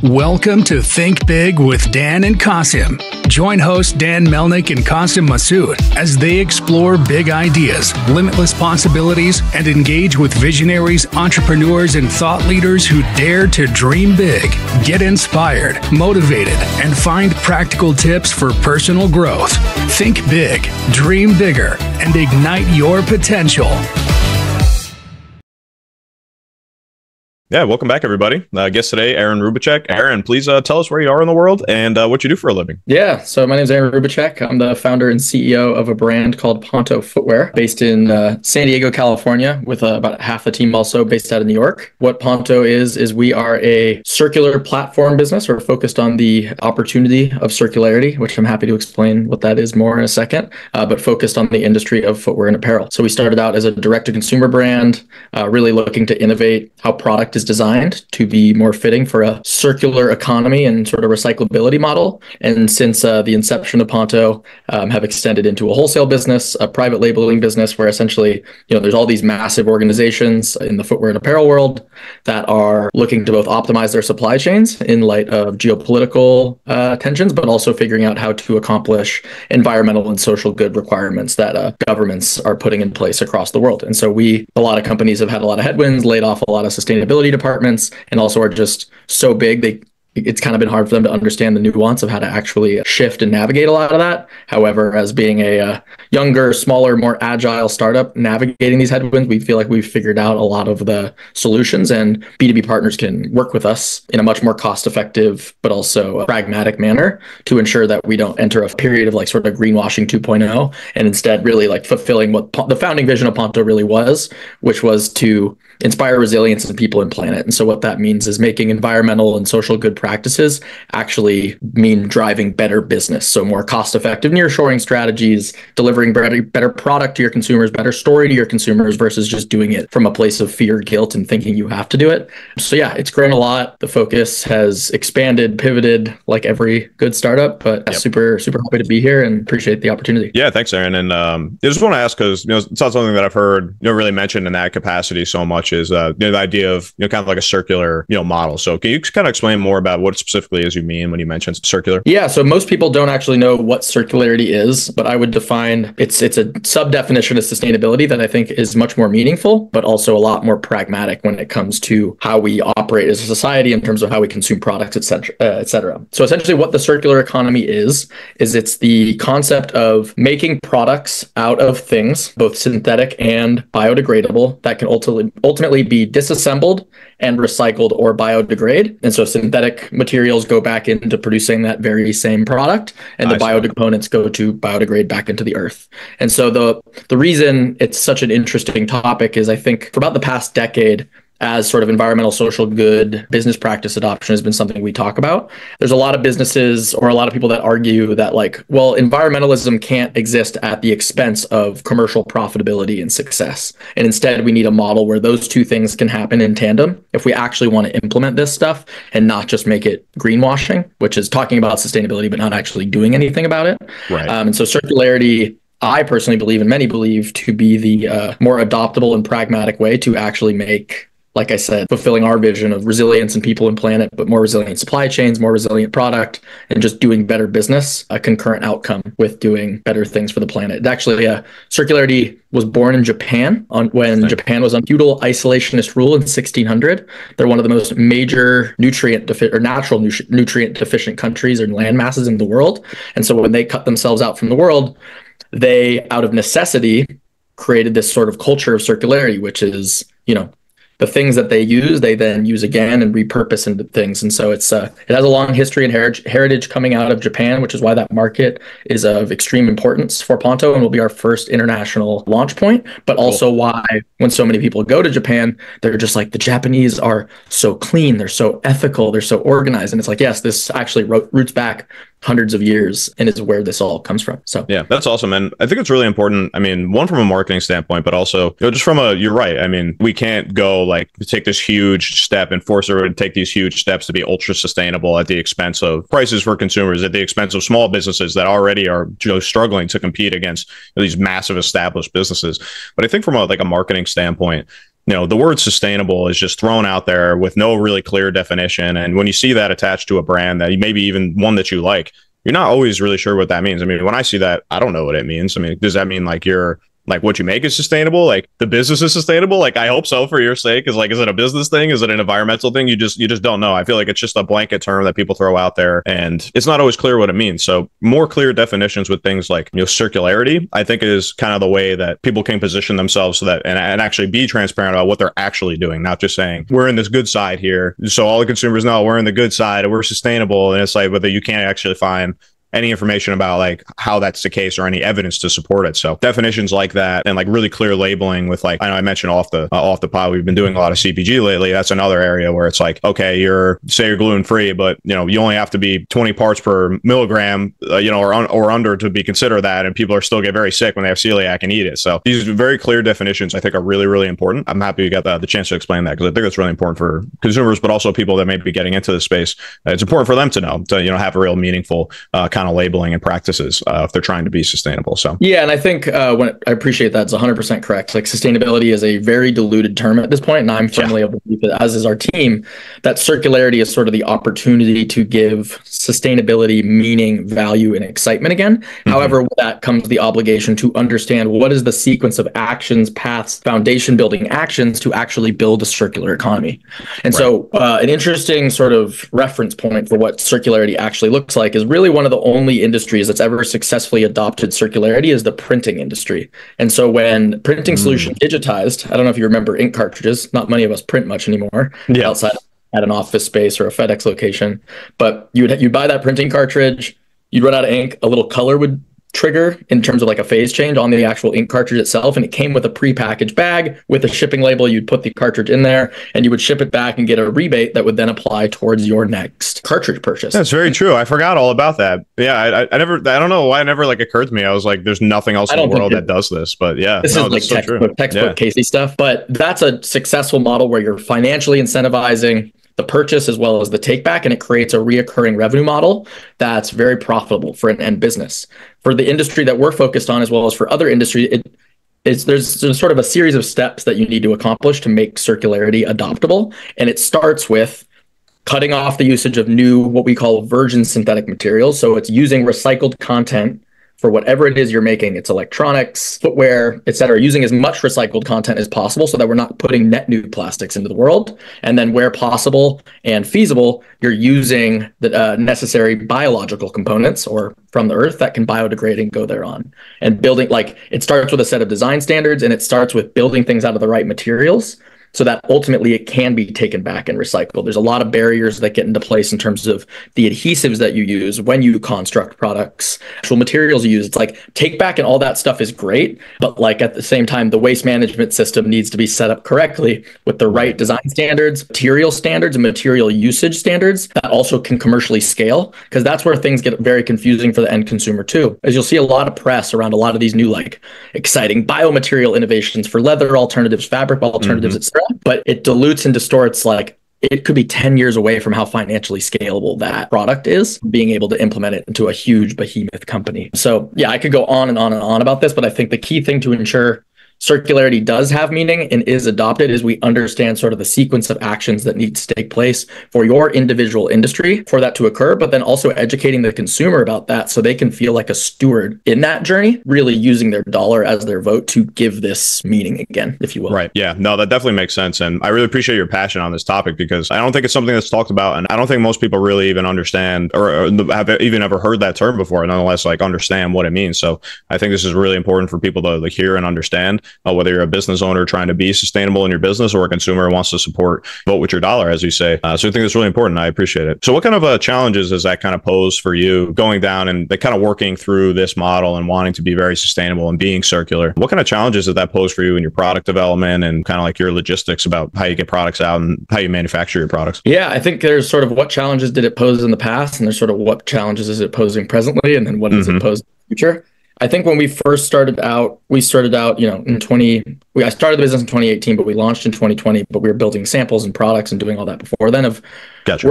Welcome to Think Big with Dan and Qasim. Join hosts Dan Melnick and Qasim Masood as they explore big ideas, limitless possibilities, and engage with visionaries, entrepreneurs, and thought leaders who dare to dream big, get inspired, motivated, and find practical tips for personal growth. Think big, dream bigger, and ignite your potential. Yeah, welcome back, everybody. Guest today, Aaron Roubitchek. Aaron, please tell us where you are in the world and what you do for a living. Yeah, so my name is Aaron Roubitchek. I'm the founder and CEO of a brand called Ponto Footwear, based in San Diego, California, with about half the team also based out of New York. What Ponto is we are a circular platform business. We're focused on the opportunity of circularity, which I'm happy to explain what that is more in a second, but focused on the industry of footwear and apparel. So we started out as a direct-to-consumer brand, really looking to innovate how product is designed to be more fitting for a circular economy and sort of recyclability model. And since the inception of Ponto, have extended into a wholesale business, a private labeling business, where essentially, there's all these massive organizations in the footwear and apparel world that are looking to both optimize their supply chains in light of geopolitical tensions, but also figuring out how to accomplish environmental and social good requirements that governments are putting in place across the world. And so a lot of companies have had a lot of headwinds, laid off a lot of sustainability departments, and also are just so big it's kind of been hard for them to understand the nuance of how to actually shift and navigate a lot of that. However, as being a younger, smaller, more agile startup navigating these headwinds, we feel like we've figured out a lot of the solutions, and B2B partners can work with us in a much more cost-effective but also a pragmatic manner to ensure that we don't enter a period of sort of greenwashing 2.0, and instead really fulfilling what the founding vision of Ponto really was, which was to inspire resilience in people and planet. And so what that means is making environmental and social good practices actually mean driving better business. So more cost-effective nearshoring strategies, delivering better product to your consumers, better story to your consumers, versus just doing it from a place of fear, guilt, and thinking you have to do it. So yeah, it's grown a lot. The focus has expanded, pivoted like every good startup, but super happy to be here and appreciate the opportunity. Yeah, thanks, Aaron. And I just want to ask, because it's not something that I've heard really mentioned in that capacity so much, is the idea of kind of like a circular model. So can you kind of explain more about what specifically is you mean when you mention circular? Yeah, so most people don't actually know what circularity is, but I would define it's a sub-definition of sustainability that I think is much more meaningful, but also a lot more pragmatic when it comes to how we operate as a society in terms of how we consume products, et cetera. So essentially what the circular economy is it's the concept of making products out of things, both synthetic and biodegradable, that can ultimately be disassembled and recycled or biodegrade. And so synthetic materials go back into producing that very same product, and the biocomponents go to biodegrade back into the earth. And so the reason it's such an interesting topic is I think for about the past decade, as sort of environmental social good business practice adoption has been something we talk about. There's a lot of businesses or a lot of people that argue that environmentalism can't exist at the expense of commercial profitability and success. And instead we need a model where those two things can happen in tandem if we actually want to implement this stuff and not just make it greenwashing, which is talking about sustainability but not actually doing anything about it. Right. And so circularity, I personally believe, and many believe, to be the more adoptable and pragmatic way to actually make, like I said, fulfilling our vision of resilience in people and planet, but more resilient supply chains, more resilient product, and just doing better business, a concurrent outcome with doing better things for the planet. It actually, circularity was born in Japan when Japan was on feudal isolationist rule in 1600. They're one of the most major natural nutrient deficient countries or land masses in the world. And so when they cut themselves out from the world, they, out of necessity, created this sort of culture of circularity, which is, the things that they then use again and repurpose into things. And so it has a long history and heritage coming out of Japan, which is why that market is of extreme importance for Ponto and will be our first international launch point, but also why when so many people go to Japan, they're just like, the Japanese are so clean, they're so ethical, they're so organized. And it's like, yes, this actually roots back hundreds of years and is where this all comes from. So yeah, that's awesome. And I think it's really important. I mean, one, from a marketing standpoint, but also just from you're right. I mean, we can't go take this huge step and force everyone to take these huge steps to be ultra sustainable at the expense of prices for consumers, at the expense of small businesses that already are struggling to compete against these massive established businesses. But I think from a marketing standpoint, the word sustainable is just thrown out there with no really clear definition. And when you see that attached to a brand that maybe even one that you like, you're not always really sure what that means. I mean, when I see that, I don't know what it means. I mean, does that mean like what you make is sustainable? Like the business is sustainable? Like I hope so for your sake. Is it a business thing? Is it an environmental thing? You just don't know. I feel like it's just a blanket term that people throw out there and it's not always clear what it means. So more clear definitions with things like, circularity, I think is kind of the way that people can position themselves so that, and actually be transparent about what they're actually doing, not just saying we're in this good side here. So all the consumers know we're in the good side and we're sustainable. And it's like, whether you can't actually find any information about like how that's the case or any evidence to support it. So definitions like that and like really clear labeling with like, I know I mentioned off the pod, we've been doing a lot of CPG lately. That's another area where it's like, okay, you're gluten free, but you only have to be 20 parts per milligram, or under to be considered that. And people are still get very sick when they have celiac and eat it. So these very clear definitions I think are really, really important. I'm happy you got the chance to explain that because I think that's really important for consumers, but also people that may be getting into the space. It's important for them to know, to, have a real meaningful kind of labeling and practices if they're trying to be sustainable. So yeah, and I think I appreciate that. It's 100% correct. Like sustainability is a very diluted term at this point, and I'm firmly of the belief that, as is our team, that circularity is sort of the opportunity to give sustainability meaning, value, and excitement again. Mm-hmm. However, with that comes the obligation to understand what is the sequence of actions, paths, foundation building actions to actually build a circular economy. And so an interesting sort of reference point for what circularity actually looks like is really one of the only industries that's ever successfully adopted circularity is the printing industry. And so when printing solution digitized, I don't know if you remember ink cartridges, not many of us print much anymore outside at an office space or a FedEx location, but you'd buy that printing cartridge, you'd run out of ink, a little color would trigger in terms of like a phase change on the actual ink cartridge itself, and it came with a pre-packaged bag with a shipping label. You'd put the cartridge in there and you would ship it back and get a rebate that would then apply towards your next cartridge purchase. That's very true. I forgot all about that. Yeah, I don't know why it never like occurred to me. I was like, there's nothing else in the world that does this, but yeah, this is like textbook Casey stuff. But that's a successful model where you're financially incentivizing the purchase as well as the take back, and it creates a reoccurring revenue model that's very profitable for an end business. For the industry that we're focused on, as well as for other industries, there's sort of a series of steps that you need to accomplish to make circularity adoptable. And it starts with cutting off the usage of new, what we call virgin synthetic materials. So it's using recycled content for whatever it is you're making. It's electronics, footwear, et cetera, using as much recycled content as possible so that we're not putting net new plastics into the world. And then where possible and feasible, you're using the necessary biological components or from the earth that can biodegrade and go thereon. And building, like, it starts with a set of design standards, and it starts with building things out of the right materials so that ultimately it can be taken back and recycled. There's a lot of barriers that get into place in terms of the adhesives that you use when you construct products, actual materials you use. It's like take back and all that stuff is great, but like at the same time, the waste management system needs to be set up correctly with the right design standards, and material usage standards that also can commercially scale, because that's where things get very confusing for the end consumer too. As you'll see a lot of press around a lot of these new like exciting biomaterial innovations for leather alternatives, fabric alternatives, etc. But it dilutes and distorts, like it could be 10 years away from how financially scalable that product is, being able to implement it into a huge behemoth company. So yeah, I could go on and on and on about this, but I think the key thing to ensure circularity does have meaning and is adopted is we understand sort of the sequence of actions that need to take place for your individual industry for that to occur, but then also educating the consumer about that so they can feel like a steward in that journey, really using their dollar as their vote to give this meaning again, if you will. Right. Yeah. No, that definitely makes sense. And I really appreciate your passion on this topic because I don't think it's something that's talked about. And I don't think most people really even understand or have even ever heard that term before, and nonetheless, like understand what it means. So I think this is really important for people to like hear and understand. Whether you're a business owner trying to be sustainable in your business or a consumer who wants to support, vote with your dollar, as you say. So I think that's really important. I appreciate it. So what kind of challenges does that kind of pose for you going down and kind of working through this model and wanting to be very sustainable and being circular? What kind of challenges does that pose for you in your product development and kind of like your logistics about how you get products out and how you manufacture your products? Yeah, I think there's sort of what challenges did it pose in the past, and there's sort of what challenges is it posing presently, and then what does it pose in the future. I think when we first started out, we started out, I started the business in 2018, but we launched in 2020, but we were building samples and products and doing all that before then. Gotcha.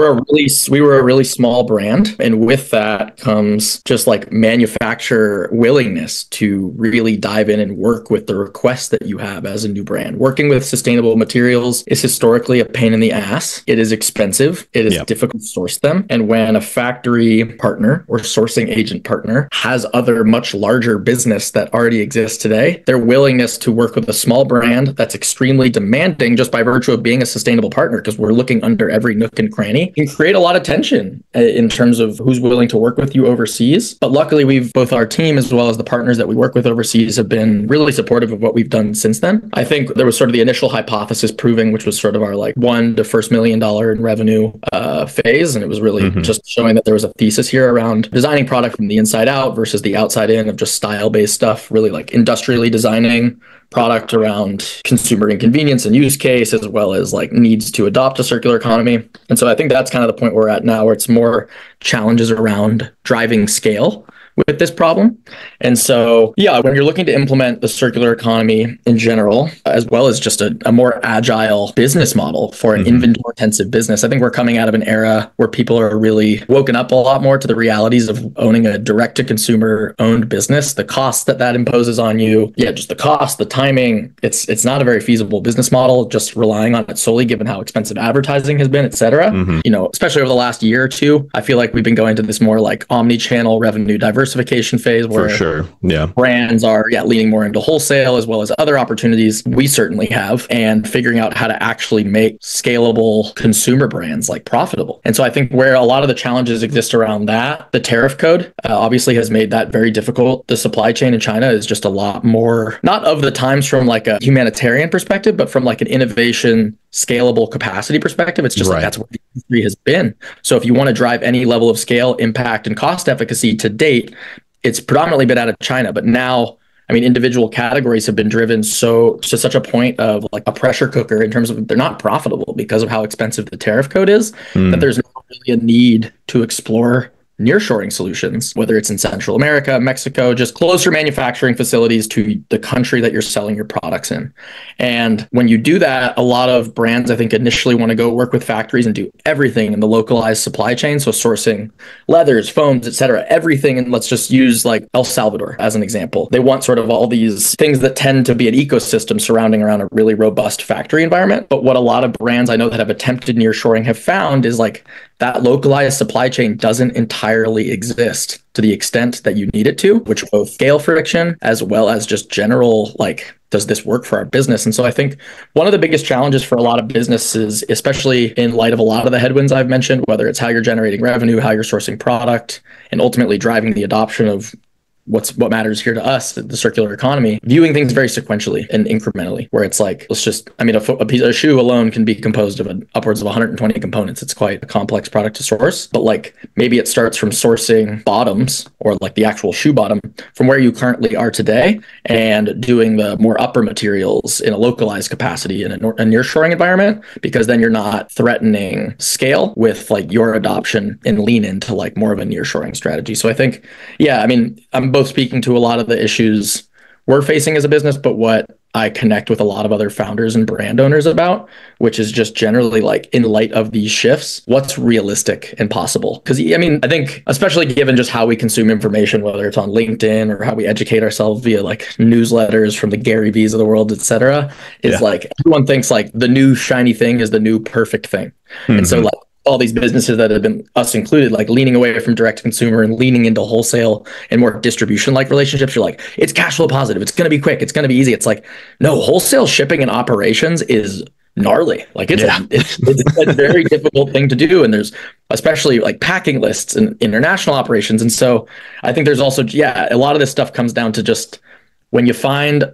We were a really small brand. And with that comes just like manufacturer willingness to really dive in and work with the requests that you have as a new brand. Working with sustainable materials is historically a pain in the ass. It is expensive. It is difficult to source them. And when a factory partner or sourcing agent partner has other much larger business that already exists today, their willingness to work with a small brand that's extremely demanding just by virtue of being a sustainable partner, because we're looking under every nook and cranny, can create a lot of tension in terms of who's willing to work with you overseas. But luckily, both our team as well as the partners that we work with overseas have been really supportive of what we've done since then. I think there was sort of the initial hypothesis proving, which was sort of our like $1 to first $1 million in revenue phase. And it was really just showing that there was a thesis here around designing product from the inside out versus the outside in of just style-based stuff, really like industrially designing product around consumer inconvenience and use case, as well as like needs to adopt a circular economy. And so I think that's kind of the point we're at now, where it's more challenges around driving scale with this problem. And so, when you're looking to implement the circular economy in general, as well as just a more agile business model for an inventory intensive business, I think we're coming out of an era where people are really woken up a lot more to the realities of owning a direct to consumer owned business, the cost that imposes on you. Just the cost, the timing. It's not a very feasible business model, just relying on it solely, given how expensive advertising has been, et cetera. Especially over the last year or two, I feel like we've been going to this more like omni-channel revenue diversification phase where brands are leaning more into wholesale as well as other opportunities we certainly have, and figuring out how to actually make scalable consumer brands like profitable. And so I think where a lot of the challenges exist around that, the tariff code obviously has made that very difficult. The supply chain in China is just a lot more, not of the times from like a humanitarian perspective, but from like an innovation scalable capacity perspective. It's just like that's where the industry has been. So if you want to drive any level of scale, impact, and cost efficacy to date, it's predominantly been out of China. But now, I mean, individual categories have been driven to such a point of like a pressure cooker in terms of they're not profitable because of how expensive the tariff code is, that there's not really a need to explore nearshoring solutions, whether it's in Central America, Mexico, just closer manufacturing facilities to the country that you're selling your products in. And when you do that, a lot of brands, I think, initially want to go work with factories and do everything in the localized supply chain. So sourcing leathers, foams, et cetera, everything. And let's just use like El Salvador as an example. They want sort of all these things that tend to be an ecosystem surrounding around a really robust factory environment. But what a lot of brands I know that have attempted nearshoring have found is like that localized supply chain doesn't entirely exist to the extent that you need it to, which both scale friction as well as just general, like, does this work for our business? And so I think one of the biggest challenges for a lot of businesses, especially in light of a lot of the headwinds I've mentioned, whether it's how you're generating revenue, how you're sourcing product, and ultimately driving the adoption of what matters here to us, the circular economy, viewing things very sequentially and incrementally, where it's like, a shoe alone can be composed of upwards of 120 components. It's quite a complex product to source, but like maybe it starts from sourcing bottoms or like the actual shoe bottom from where you currently are today and doing the more upper materials in a localized capacity in a nearshoring environment, because then you're not threatening scale with like your adoption and lean into like more of a nearshoring strategy. So I think, I'm both speaking to a lot of the issues we're facing as a business, but what I connect with a lot of other founders and brand owners about, which is just generally like, in light of these shifts, what's realistic and possible? Because I think especially given just how we consume information, whether it's on LinkedIn or how we educate ourselves via like newsletters from the Gary V's of the world, et cetera, is like everyone thinks like the new shiny thing is the new perfect thing. And so like, all these businesses that have been, us included, like leaning away from direct to consumer and leaning into wholesale and more distribution like relationships, you're like, it's cash flow positive, it's going to be quick, it's going to be easy. It's like, no, wholesale shipping and operations is gnarly. Like it's a very difficult thing to do. And there's especially like packing lists and international operations. And so I think there's also, a lot of this stuff comes down to just when you find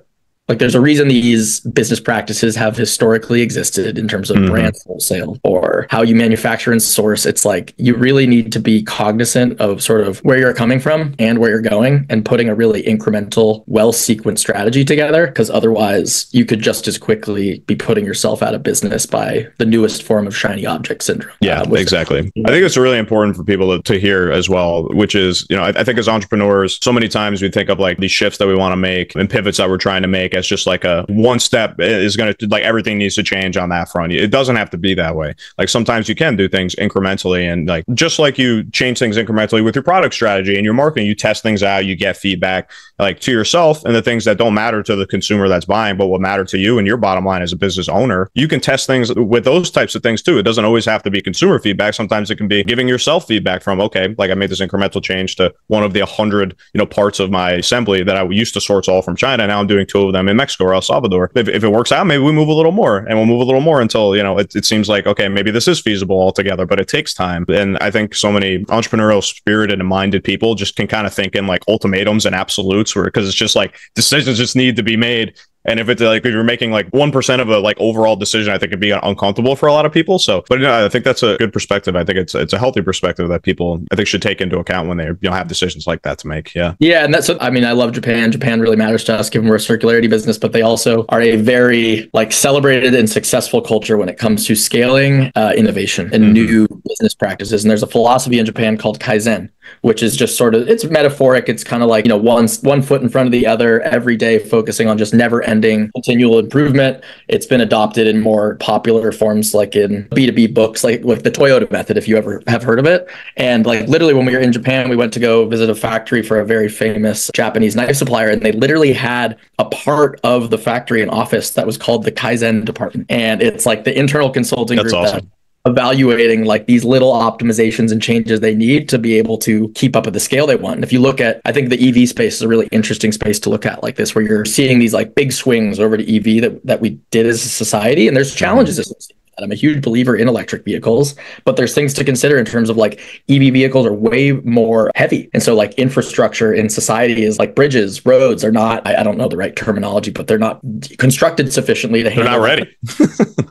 Like there's a reason these business practices have historically existed in terms of brand wholesale or how you manufacture and source. It's like you really need to be cognizant of sort of where you're coming from and where you're going and putting a really incremental, well-sequenced strategy together, because otherwise you could just as quickly be putting yourself out of business by the newest form of shiny object syndrome. Yeah, exactly. I think it's really important for people to hear as well, which is, I think as entrepreneurs, so many times we think of like these shifts that we want to make and pivots that we're trying to make as just like a one step is going to, like, everything needs to change on that front. It doesn't have to be that way. Like sometimes you can do things incrementally, and like just like you change things incrementally with your product strategy and your marketing, you test things out, you get feedback like to yourself and the things that don't matter to the consumer that's buying, but what matter to you and your bottom line as a business owner. You can test things with those types of things too. It doesn't always have to be consumer feedback. Sometimes it can be giving yourself feedback from, okay, like I made this incremental change to one of the 100, parts of my assembly that I used to source all from China. Now I'm doing 2 of them in Mexico or El Salvador. If it works out, maybe we move a little more, and we'll move a little more until, it seems like, okay, maybe this is feasible altogether, but it takes time. And I think so many entrepreneurial spirited and minded people just can kind of think in like ultimatums and absolutes, because it's just like decisions just need to be made. And if it's like, if you're making like 1% of a like overall decision, I think it'd be uncomfortable for a lot of people. So, but I think that's a good perspective. I think it's a healthy perspective that people, I think, should take into account when they have decisions like that to make. Yeah. Yeah. And that's, I love Japan. Japan really matters to us given we're a circularity business, but they also are a very like celebrated and successful culture when it comes to scaling innovation and new business practices. And there's a philosophy in Japan called Kaizen, which is just sort of, it's metaphoric. It's kind of like, one foot in front of the other every day, focusing on just never ending continual improvement. It's been adopted in more popular forms, like in B2B books, like the Toyota method, if you ever have heard of it. And like literally when we were in Japan, we went to go visit a factory for a very famous Japanese knife supplier. And they literally had a part of the factory and office that was called the Kaizen department. And it's like the internal consulting That's group awesome. Evaluating like these little optimizations and changes they need to be able to keep up at the scale they want. And if you look at, I think the EV space is a really interesting space to look at like this, where you're seeing these like big swings over to EV that we did as a society. And there's challenges associated. I'm a huge believer in electric vehicles, but there's things to consider in terms of like EV vehicles are way more heavy. And so like infrastructure in society is like bridges, roads are not, I don't know the right terminology, but they're not constructed sufficiently to handle. They're not ready.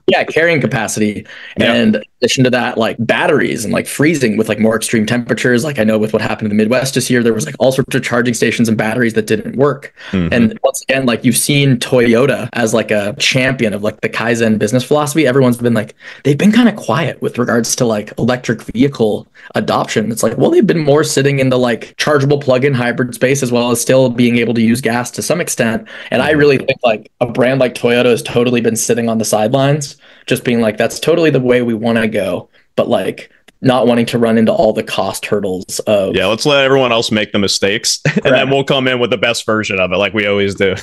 Yeah, carrying capacity. Yep. And in addition to that, like batteries and like freezing with like more extreme temperatures. Like I know with what happened in the Midwest this year, there was like all sorts of charging stations and batteries that didn't work. And once again, like you've seen Toyota as like a champion of like the Kaizen business philosophy. Everyone's been like, they've been kind of quiet with regards to like electric vehicle adoption. It's like, well, they've been more sitting in the like chargeable plug-in hybrid space, as well as still being able to use gas to some extent. And I really think like a brand like Toyota has totally been sitting on the sidelines, just being like, that's totally the way we want to go. But like, not wanting to run into all the cost hurdles of... Yeah, let's let everyone else make the mistakes, and then we'll come in with the best version of it, like we always do.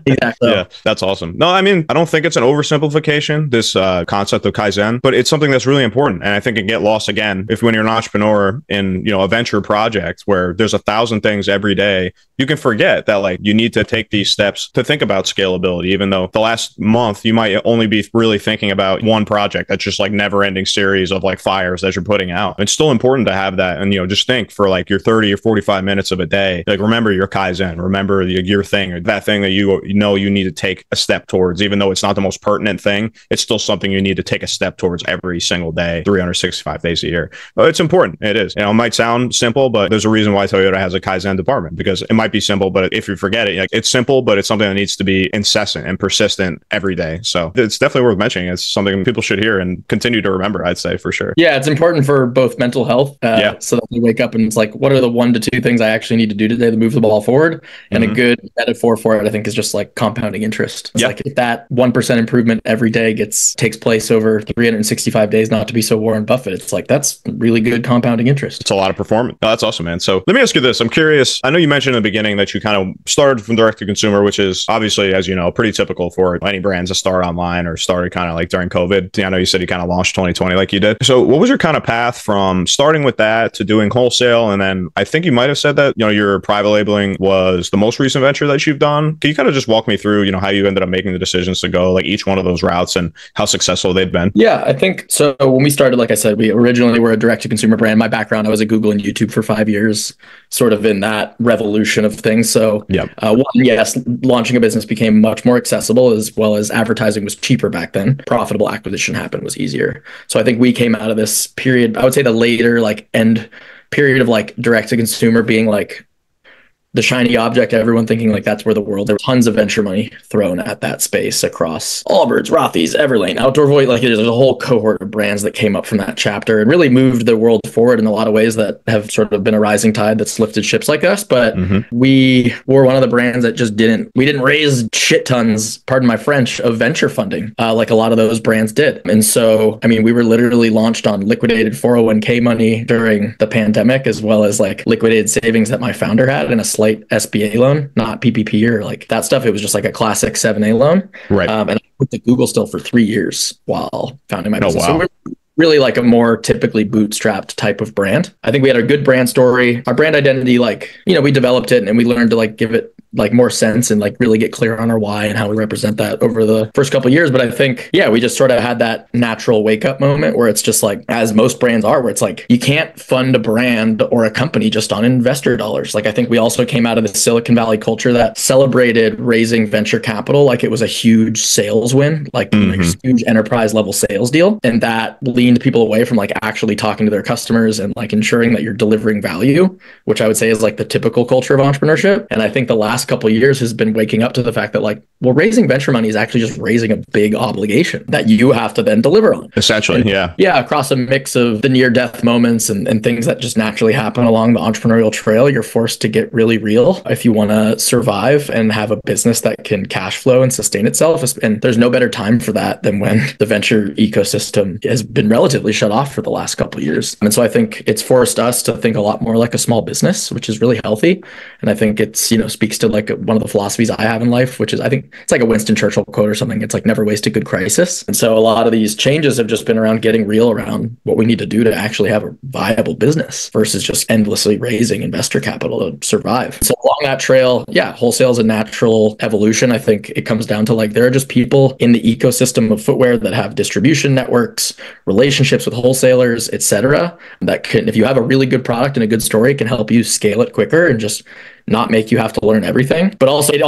Exactly. Yeah, that's awesome. No, I don't think it's an oversimplification, this concept of Kaizen, but it's something that's really important. And I think it can get lost again when you're an entrepreneur in, a venture project where there's 1,000 things every day. You can forget that like you need to take these steps to think about scalability, even though the last month you might only be really thinking about one project that's just like never ending series of like fires that you're putting out. It's still important to have that. And, just think for like your 30 or 45 minutes of a day, like remember your Kaizen, remember your thing, or that thing that you need to take a step towards, even though it's not the most pertinent thing, it's still something you need to take a step towards every single day, 365 days a year. It's important. It is. It might sound simple, but there's a reason why Toyota has a Kaizen department, because it might be simple, but if you forget it, like, it's simple, but it's something that needs to be incessant and persistent every day. So it's definitely worth mentioning. It's something people should hear and continue to remember, I'd say, for sure. Yeah, it's important for both mental health, so that they wake up and it's like, what are the 1 to 2 things I actually need to do today to move the ball forward? And a good metaphor for it, I think, is just like compounding interest. It's like if that 1% improvement every day takes place over 365 days, not to be so Warren Buffett, it's like, that's really good compounding interest. It's a lot of performance. Oh, that's awesome, man. So let me ask you this. I'm curious. I know you mentioned in the beginning that you kind of started from direct to consumer, which is obviously, as you know, pretty typical for any brands to start online or started kind of like during COVID. I know you said you kind of launched 2020 like you did. So what was your kind of path path from starting with that to doing wholesale. And then I think you might have said that, your private labeling was the most recent venture that you've done. Can you kind of just walk me through, how you ended up making the decisions to go like each one of those routes and how successful they've been? Yeah, I think so. When we started, like I said, we originally were a direct to consumer brand. My background, I was at Google and YouTube for 5 years, sort of in that revolution of things. So yes, launching a business became much more accessible, as well as advertising was cheaper back then. Profitable acquisition happened was easier. So I think we came out of this period, I would say the later end period of like direct to consumer being like the shiny object, everyone thinking like that's where the world, there was tons of venture money thrown at that space across Allbirds, Rothy's, Everlane, Outdoor Voice. Like there's a whole cohort of brands that came up from that chapter and really moved the world forward in a lot of ways that have sort of been a rising tide that's lifted ships like us. But we were one of the brands that just we didn't raise shit tons, pardon my French, of venture funding like a lot of those brands did. And so, I mean, we were literally launched on liquidated 401k money during the pandemic, as well as like liquidated savings that my founder had in a slight SBA loan, not PPP or like that stuff. It was just like a classic 7A loan. Right. And I worked at Google still for 3 years while founding my business. Wow. So we're really like a more typically bootstrapped type of brand. I think we had a good brand story. Our brand identity, like, we developed it and we learned to like give it like more sense and like really get clear on our why and how we represent that over the first couple of years. But I think, we just sort of had that natural wake up moment where it's just like, as most brands are, where it's like, you can't fund a brand or a company just on investor dollars. Like, I think we also came out of the Silicon Valley culture that celebrated raising venture capital like it was a huge sales win, like a huge enterprise level sales deal. And that leaned people away from like actually talking to their customers and like ensuring that you're delivering value, which I would say is like the typical culture of entrepreneurship. And I think the last couple of years has been waking up to the fact that like, well, raising venture money is actually just raising a big obligation that you have to then deliver on. Essentially, and, across a mix of the near death moments and things that just naturally happen along the entrepreneurial trail, you're forced to get really real if you want to survive and have a business that can cash flow and sustain itself. And there's no better time for that than when the venture ecosystem has been relatively shut off for the last couple of years. And so I think it's forced us to think a lot more like a small business, which is really healthy. And I think it's, speaks to like one of the philosophies I have in life, which is, I think it's like a Winston Churchill quote or something. It's like never waste a good crisis. And so a lot of these changes have just been around getting real around what we need to do to actually have a viable business versus just endlessly raising investor capital to survive. So along that trail, wholesale is a natural evolution. I think it comes down to like, there are just people in the ecosystem of footwear that have distribution networks, relationships with wholesalers, et cetera, that can, if you have a really good product and a good story, can help you scale it quicker and just not make you have to learn everything. But also it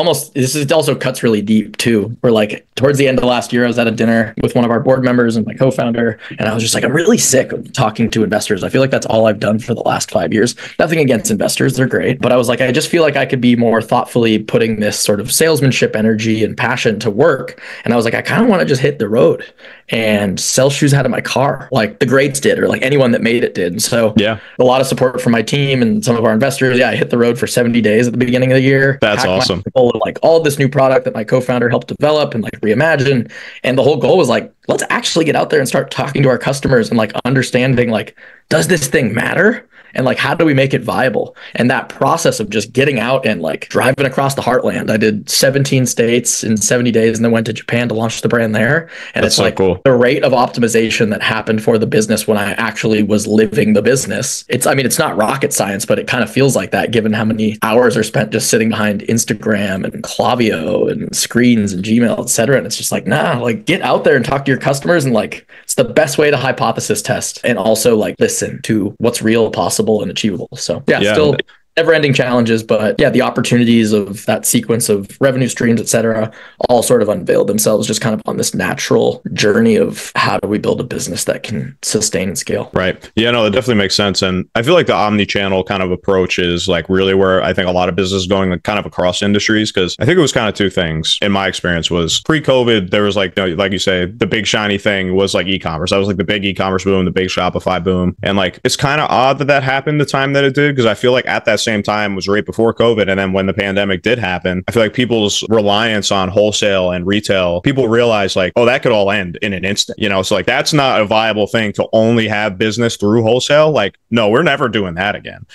also cuts really deep too. We're like towards the end of last year, I was at a dinner with one of our board members and my co-founder, and I was just like, I'm really sick of talking to investors. I feel like that's all I've done for the last 5 years. Nothing against investors, they're great. But I was like, I just feel like I could be more thoughtfully putting this sort of salesmanship energy and passion to work. And I was like, I kind of want to just hit the road and sell shoes out of my car like the greats did, or like anyone that made it did. And so a lot of support from my team and some of our investors. I hit the road for 70 days at the beginning of the year. That's awesome. Full of like all this new product that my co-founder helped develop and like reimagine. And the whole goal was like, let's actually get out there and start talking to our customers and like understanding like, does this thing matter? And like, how do we make it viable? And that process of just getting out and like driving across the heartland. I did 17 states in 70 days and then went to Japan to launch the brand there. And it's so like cool. The rate of optimization that happened for the business when I actually was living the business. It's not rocket science, but it kind of feels like that given how many hours are spent just sitting behind Instagram and Klaviyo and screens and Gmail, et cetera. And it's just like, like get out there and talk to your customers. And like, it's the best way to hypothesis test and also like listen to what's real, possible, and achievable. So still never-ending challenges, but the opportunities of that sequence of revenue streams, et cetera, all sort of unveiled themselves just kind of on this natural journey of how do we build a business that can sustain and scale. Right. Yeah, no, that definitely makes sense. And I feel like the omni-channel kind of approach is like really where I think a lot of business is going, like kind of across industries, because I think it was kind of two things in my experience. Was pre-COVID, there was like, like you say, the big shiny thing was like e-commerce. That was like the big e-commerce boom, the big Shopify boom. And like, it's kind of odd that happened the time that it did, because I feel like at that same time was right before COVID. And then when the pandemic did happen, I feel like people's reliance on wholesale and retail, people realized like, oh, that could all end in an instant, so like, that's not a viable thing to only have business through wholesale. Like, no, we're never doing that again.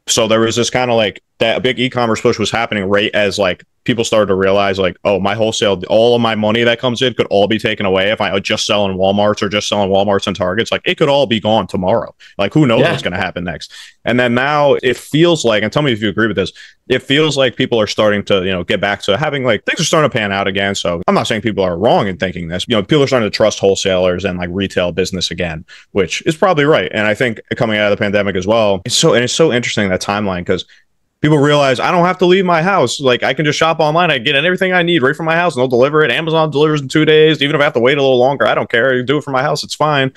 So there was this kind of like that big e-commerce push was happening right as like people started to realize like, oh, my wholesale, all of my money that comes in could all be taken away if I just sell in Walmarts or just selling Walmarts and Targets. Like it could all be gone tomorrow. Like who knows what's going to happen next. And then now it feels like, and tell me if you agree with this, it feels like people are starting to, get back to having like things are starting to pan out again. So I'm not saying people are wrong in thinking this. People are starting to trust wholesalers and like retail business again, which is probably right. And I think coming out of the pandemic as well, it's so interesting that timeline because people realize I don't have to leave my house. Like I can just shop online. I get everything I need right from my house and they'll deliver it. Amazon delivers in 2 days. Even if I have to wait a little longer, I don't care. You do it from my house. It's fine.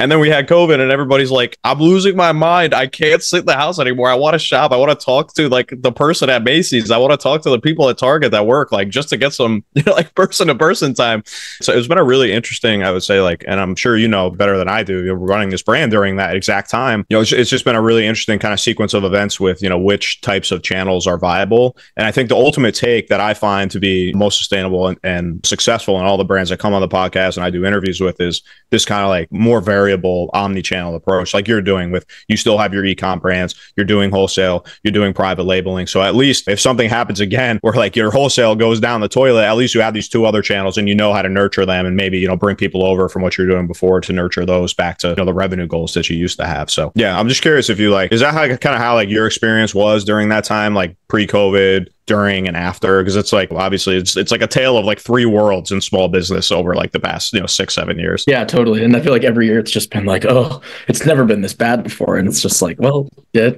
And then we had COVID and everybody's like, I'm losing my mind. I can't sit in the house anymore. I want to shop. I want to talk to like the person at Macy's. I want to talk to the people at Target that work like just to get some, like person to person time. So it's been a really interesting, I would say like, and I'm sure better than I do, you're running this brand during that exact time. It's just been a really interesting kind of sequence of events with, which types of channels are viable. And I think the ultimate take that I find to be most sustainable and successful in all the brands that come on the podcast and I do interviews with is this kind of like more variable omni-channel approach like you're doing with, you still have your e-com brands, you're doing wholesale, you're doing private labeling. So at least if something happens again where like your wholesale goes down the toilet, at least you have these 2 other channels and you know how to nurture them and maybe, bring people over from what you're doing before to nurture those back to, the revenue goals that you used to have. So yeah, I'm just curious if you like, is that how like your experience was during that time, like pre-COVID, during and after? Because it's like obviously it's like a tale of like 3 worlds in small business over like the past 6-7 years. Yeah, totally. And I feel like every year it's just been like, oh, it's never been this bad before, and it's just like, well, yeah.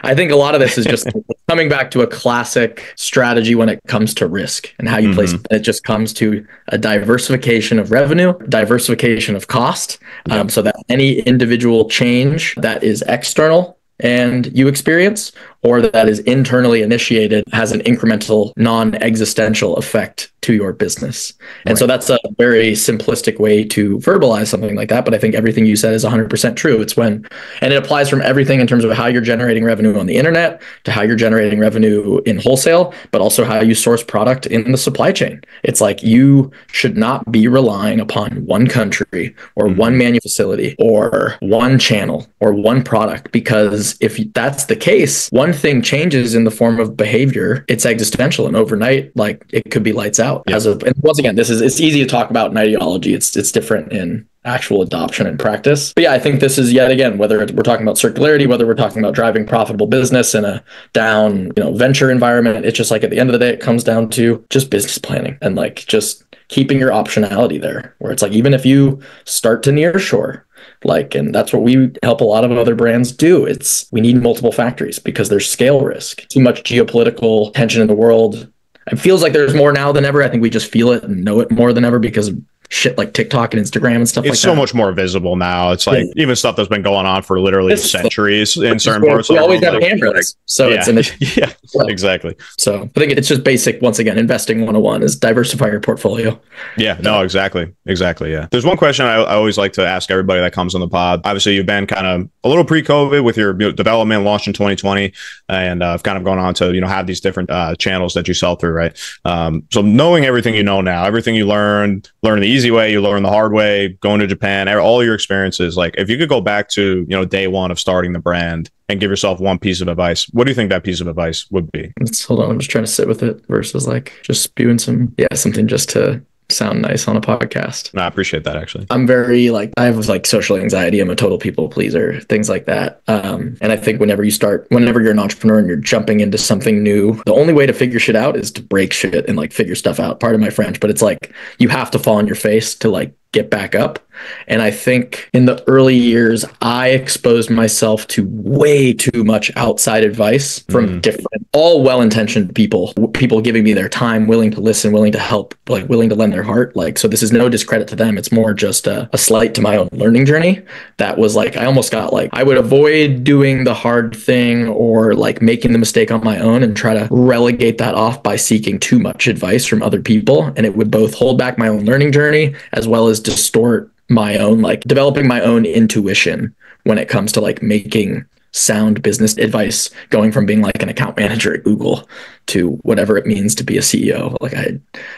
I think a lot of this is just coming back to a classic strategy when it comes to risk and how you place it. It just comes to a diversification of revenue, diversification of cost, so that any individual change that is external and you experience, or that is internally initiated, has an incremental non-existential effect to your business. And so that's a very simplistic way to verbalize something like that. But I think everything you said is 100% true. And it applies from everything in terms of how you're generating revenue on the internet to how you're generating revenue in wholesale, but also how you source product in the supply chain. It's like you should not be relying upon one country or one manufacturing facility or one channel or one product, because if that's the case, one thing changes in the form of behavior, it's existential, and overnight, like it could be lights out. And once again, it's easy to talk about in ideology. It's different in actual adoption and practice. But yeah, I think this is yet again, whether we're talking about circularity, whether we're talking about driving profitable business in a down, venture environment, it's just like at the end of the day, it comes down to just business planning and like just keeping your optionality there, where it's like, even if you start to nearshore, and that's what we help a lot of other brands do. We need multiple factories because there's scale risk, too much geopolitical tension in the world. It feels like there's more now than ever. I think we just feel it and know it more than ever because of shit like TikTok and Instagram and stuff like that. It's so much more visible now. It's like even stuff that's been going on for literally centuries in certain parts of the world. We always have cameras. So exactly. So I think it's just basic, once again, investing 101 is diversify your portfolio. Yeah, no, exactly. Yeah. There's one question I always like to ask everybody that comes on the pod. Obviously, you've been kind of a little pre-COVID with your development launched in 2020 and I've kind of gone on to, have these different channels that you sell through, right? So knowing everything you know now, everything you learn the easy way, you learn the hard way, going to Japan, all your experiences, like if you could go back to, day one of starting the brand and give yourself one piece of advice, what do you think that piece of advice would be? Hold on, I'm just trying to sit with it versus like just spewing something just to sound nice on a podcast. No, I appreciate that actually. I'm very I have social anxiety. I'm a total people pleaser, things like that. And I think whenever you're an entrepreneur and you're jumping into something new, the only way to figure shit out is to break shit and figure stuff out. Pardon my French, but it's like you have to fall on your face to get back up. And I think in the early years, I exposed myself to way too much outside advice from different, all well-intentioned people giving me their time, willing to listen, willing to help, willing to lend their heart. So this is no discredit to them. It's more just a slight to my own learning journey. That was I almost got I would avoid doing the hard thing or making the mistake on my own and try to relegate that off by seeking too much advice from other people. And it would both hold back my own learning journey as well as distort my own, developing my own intuition when it comes to making sound business advice, going from being like an account manager at Google to whatever it means to be a CEO.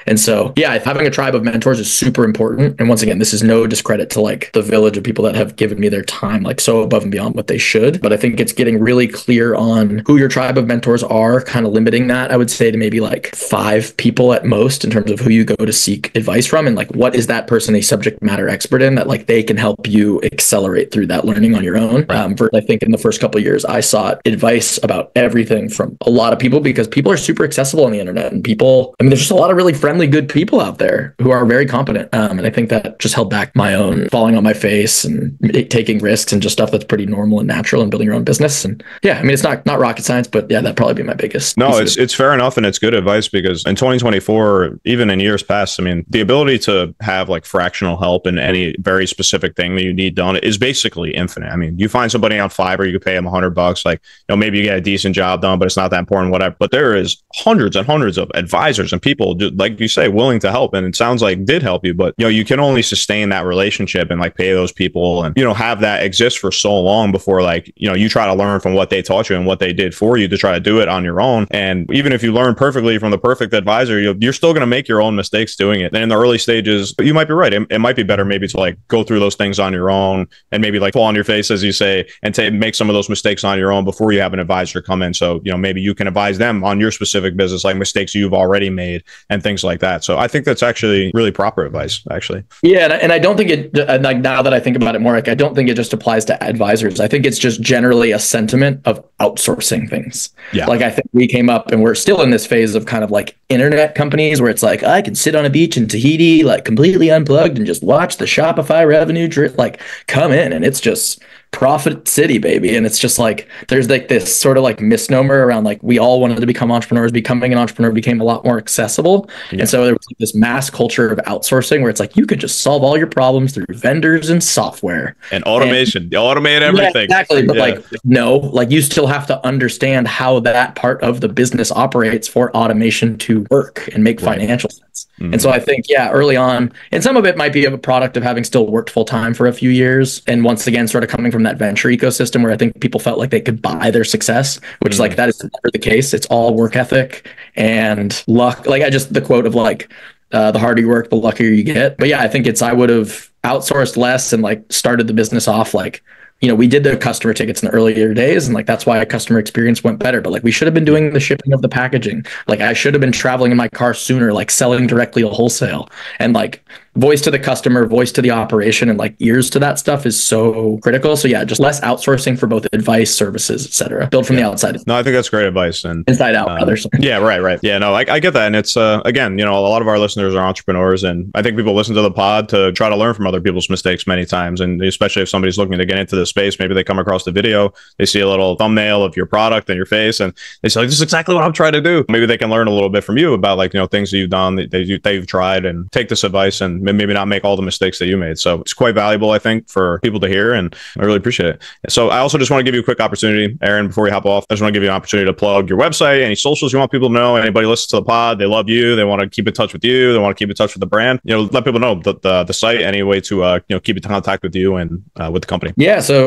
And so, yeah, having a tribe of mentors is super important. And once again, this is no discredit to like the village of people that have given me their time, like so above and beyond what they should. But I think it's getting really clear on who your tribe of mentors are, kind of limiting that, I would say, to maybe like 5 people at most in terms of who you go to seek advice from. And like, what is that person a subject matter expert in that like they can help you accelerate through that learning on your own. I think in the first couple of years, I sought advice about everything from a lot of people because people are super accessible on the internet and there's just a lot of really friendly, good people out there who are very competent. And I think that just held back my own falling on my face and taking risks and just stuff that's pretty normal and natural and building your own business. And yeah, I mean, it's not rocket science, but yeah, that'd probably be my biggest. No, it's fair enough. And it's good advice because in 2024, even in years past, I mean, the ability to have like fractional help in any very specific thing that you need done is basically infinite. I mean, you find somebody on Fiverr, you could pay them $100, like, maybe you get a decent job done, but it's not that important, whatever. But there is hundreds and hundreds of advisors and people, like you say, willing to help. And it sounds like did help you, but you can only sustain that relationship and like pay those people and, have that exist for so long before like, you try to learn from what they taught you and what they did for you to try to do it on your own. And even if you learn perfectly from the perfect advisor, you're still going to make your own mistakes doing it. And in the early stages, you might be right. It might be better maybe to like go through those things on your own and maybe like fall on your face, as you say, and make some of those mistakes on your own before you have an advisor come in. So, maybe you can advise them on your specific business, like mistakes you've already made and things like that. So I think that's actually really proper advice, actually. Yeah. And I don't think it, like now that I think about it more, like I don't think it just applies to advisors. I think it's just generally a sentiment of outsourcing things. Yeah. Like I think we came up and we're still in this phase of kind of like internet companies where it's like, I can sit on a beach in Tahiti, like completely unplugged and just watch the Shopify revenue like come in, and it's just profit city, baby. And it's just like there's like this sort of like misnomer around like we all wanted to become entrepreneurs. Becoming an entrepreneur became a lot more accessible. Yeah. And so there was like this mass culture of outsourcing where it's like you could just solve all your problems through vendors and software and automation. Automate everything. Yeah, exactly. But like no, like you still have to understand how that part of the business operates for automation to work and make financial sense. Mm-hmm. And so I think, early on, and some of it might be a product of having still worked full time for a few years. And once again, sort of coming from that venture ecosystem where I think people felt like they could buy their success, which is like, that is never the case. It's all work ethic and luck. Like the quote of like, the harder you work, the luckier you get. But yeah, I think I would have outsourced less and like started the business off like, we did the customer tickets in the earlier days, and like that's why customer experience went better. But like we should have been doing the shipping of the packaging. Like I should have been traveling in my car sooner, like selling directly to wholesale, and like voice to the customer, voice to the operation, and like ears to that stuff is so critical. So yeah, just less outsourcing for both advice, services, etc. Build from the outside. No, I think that's great advice. And inside out, rather. Yeah, right. Yeah, no, I get that. And it's, again, a lot of our listeners are entrepreneurs, and I think people listen to the pod to try to learn from other people's mistakes many times. And especially if somebody's looking to get into this space, maybe they come across the video, they see a little thumbnail of your product and your face, and they say, like, this is exactly what I'm trying to do. Maybe they can learn a little bit from you about like, things that you've done, that they've tried, and take this advice and maybe not make all the mistakes that you made. So it's quite valuable, I think, for people to hear, and I really appreciate it. So I also just want to give you a quick opportunity, Aaron, before we hop off. I just want to give you an opportunity to plug your website, any socials you want people to know, anybody listens to the pod, they love you, they want to keep in touch with you, they want to keep in touch with the brand, let people know the site, any way to keep in contact with you and with the company. Yeah, so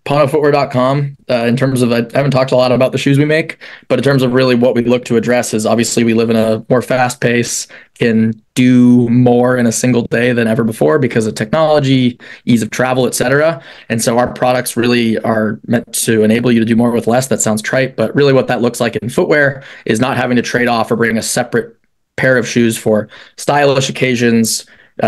pontofootwear.com. In terms of, I haven't talked a lot about the shoes we make, but in terms of really what we look to address is obviously we live in a more fast pace, can do more in a single day than ever before because of technology, ease of travel, etc. And so our products really are meant to enable you to do more with less. That sounds trite, but really what that looks like in footwear is not having to trade off or bring a separate pair of shoes for stylish occasions,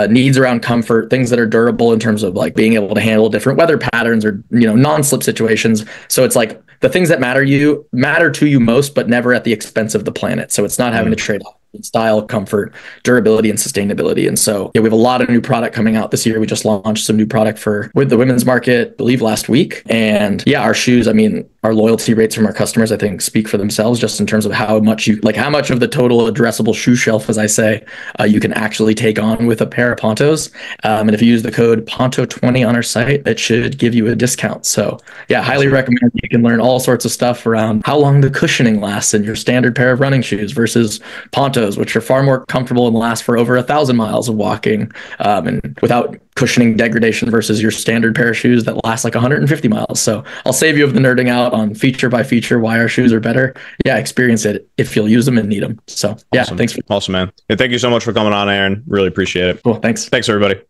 needs around comfort, things that are durable in terms of like being able to handle different weather patterns or, non-slip situations. So it's like the things that matter to you most, but never at the expense of the planet. So it's not having to trade off style, comfort, durability, and sustainability. And so we have a lot of new product coming out this year. We just launched some new product with the women's market, I believe last week. And our shoes, our loyalty rates from our customers, I think, speak for themselves just in terms of how much of the total addressable shoe shelf, as I say, you can actually take on with a pair of Pontos. And if you use the code Ponto20 on our site, it should give you a discount. So highly recommend. You can learn all sorts of stuff around how long the cushioning lasts in your standard pair of running shoes versus Ponto, Pontos, which are far more comfortable and last for over 1,000 miles of walking, and without cushioning degradation versus your standard pair of shoes that last like 150 miles. So I'll save you of the nerding out on feature by feature why our shoes are better. Yeah, experience it if you'll use them and need them. So yeah, awesome. thanks. Awesome, man. And thank you so much for coming on, Aaron. Really appreciate it. Cool. Thanks. Thanks, everybody.